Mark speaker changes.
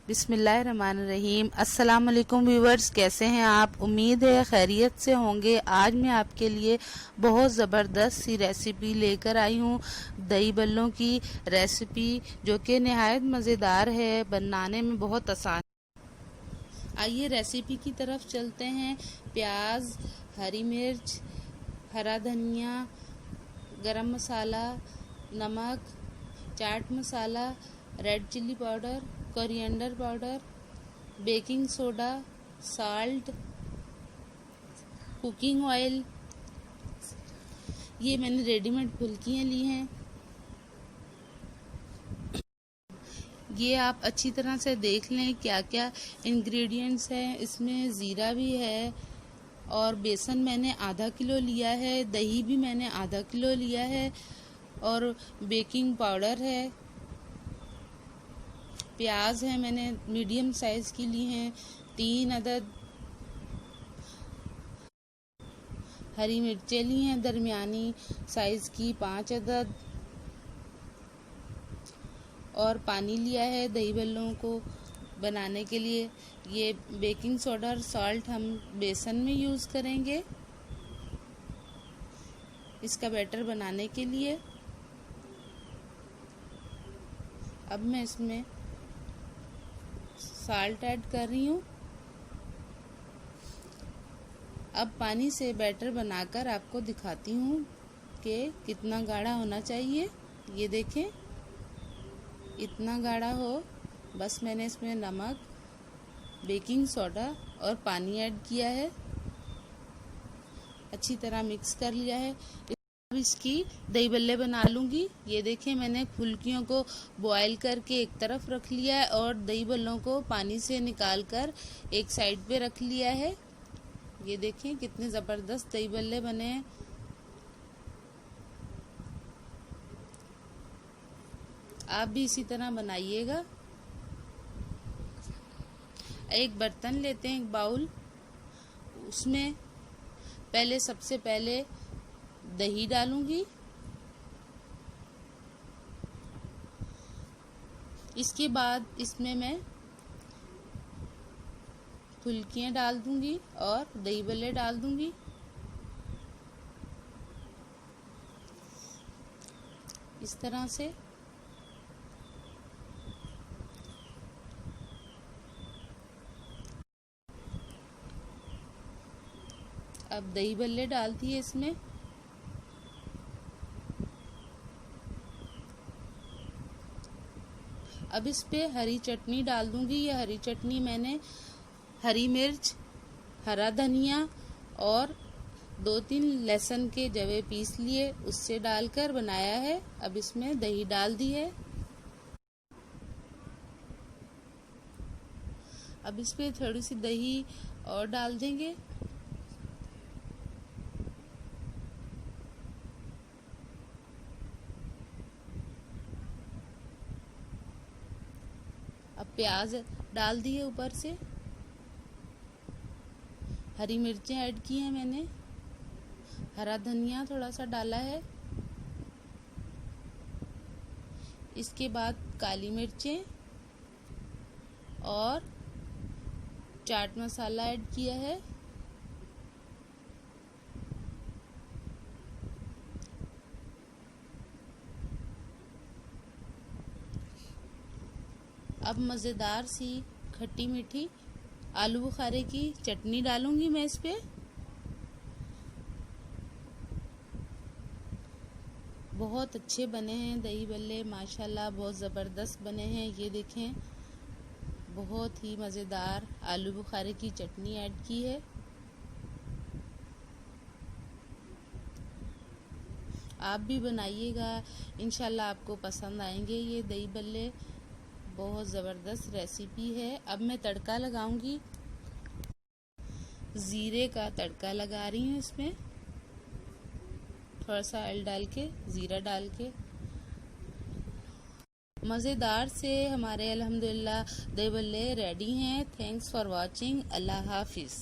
Speaker 1: बिस्मिल्लाहिर्रहमानिर्रहीम। अस्सलाम वालेकुम व्यूवर्स, कैसे हैं आप? उम्मीद है खैरियत से होंगे। आज मैं आपके लिए बहुत ज़बरदस्त सी रेसिपी लेकर आई हूँ, दही बल्लों की रेसिपी, जो कि नहायत मज़ेदार है, बनाने में बहुत आसान। आइए रेसिपी की तरफ चलते हैं। प्याज, हरी मिर्च, हरा धनिया, गरम मसाला, नमक, chaat masala, red chilli powder, coriander powder, baking soda, salt, cooking oil. ये मैंने रेडीमेड फुल्कियाँ ली हैं। ये आप अच्छी तरह से देख लें क्या क्या इंग्रेडिएंट्स हैं। इसमें ज़ीरा भी है और बेसन मैंने आधा किलो लिया है, दही भी मैंने आधा किलो लिया है और बेकिंग पाउडर है। प्याज है, मैंने मीडियम साइज की ली हैं 3 अदद। हरी मिर्चें ली हैं दरमियानी साइज की 5 अदद। और पानी लिया है दही बल्लों को बनाने के लिए। ये बेकिंग सोडा और सॉल्ट हम बेसन में यूज़ करेंगे इसका बैटर बनाने के लिए। अब मैं इसमें साल्ट ऐड कर रही हूँ। अब पानी से बैटर बनाकर आपको दिखाती हूँ कि कितना गाढ़ा होना चाहिए। ये देखें, इतना गाढ़ा हो। बस मैंने इसमें नमक, बेकिंग सोडा और पानी ऐड किया है, अच्छी तरह मिक्स कर लिया है। अब इसकी दही बल्ले बना लूँगी। ये देखें, मैंने फुल्कियों को बॉयल करके एक तरफ रख लिया है और दही बल्लों को पानी से निकाल कर एक साइड पे रख लिया है। ये देखें कितने ज़बरदस्त दही बल्ले बने हैं। आप भी इसी तरह बनाइएगा। एक बर्तन लेते हैं, एक बाउल। उसमें सबसे पहले दही डालूंगी। इसके बाद इसमें मैं फुल्कियाँ डाल दूंगी और दही बल्ले डाल दूंगी। इस तरह से अब दही बल्ले डाल दिए इसमें। अब इस पे हरी चटनी डाल दूंगी। ये हरी चटनी मैंने हरी मिर्च, हरा धनिया और 2-3 लहसुन के जवे पीस लिए, उससे डालकर बनाया है। अब इसमें दही डाल दी है। अब इस पे थोड़ी सी दही और डाल देंगे। अब प्याज डाल दी है ऊपर से। हरी मिर्चें ऐड की हैं मैंने। हरा धनिया थोड़ा सा डाला है। इसके बाद काली मिर्चें और चाट मसाला ऐड किया है। अब मज़ेदार सी खट्टी मीठी आलू बुखारे की चटनी डालूंगी मैं इस पे। बहुत अच्छे बने हैं दही बल्ले, माशाल्लाह बहुत ज़बरदस्त बने हैं। ये देखें, बहुत ही मज़ेदार आलू बुखारे की चटनी ऐड की है। आप भी बनाइएगा, इंशाल्लाह आपको पसंद आएंगे ये दही बल्ले। बहुत ज़बरदस्त रेसिपी है। अब मैं तड़का लगाऊंगी। ज़ीरे का तड़का लगा रही हूँ इसमें, थोड़ा सा ऑयल डाल के, ज़ीरा डाल के। मज़ेदार से हमारे अल्हम्दुलिल्लाह दही बल्ले रेडी हैं। Thanks for watching. अल्लाह हाफिज़।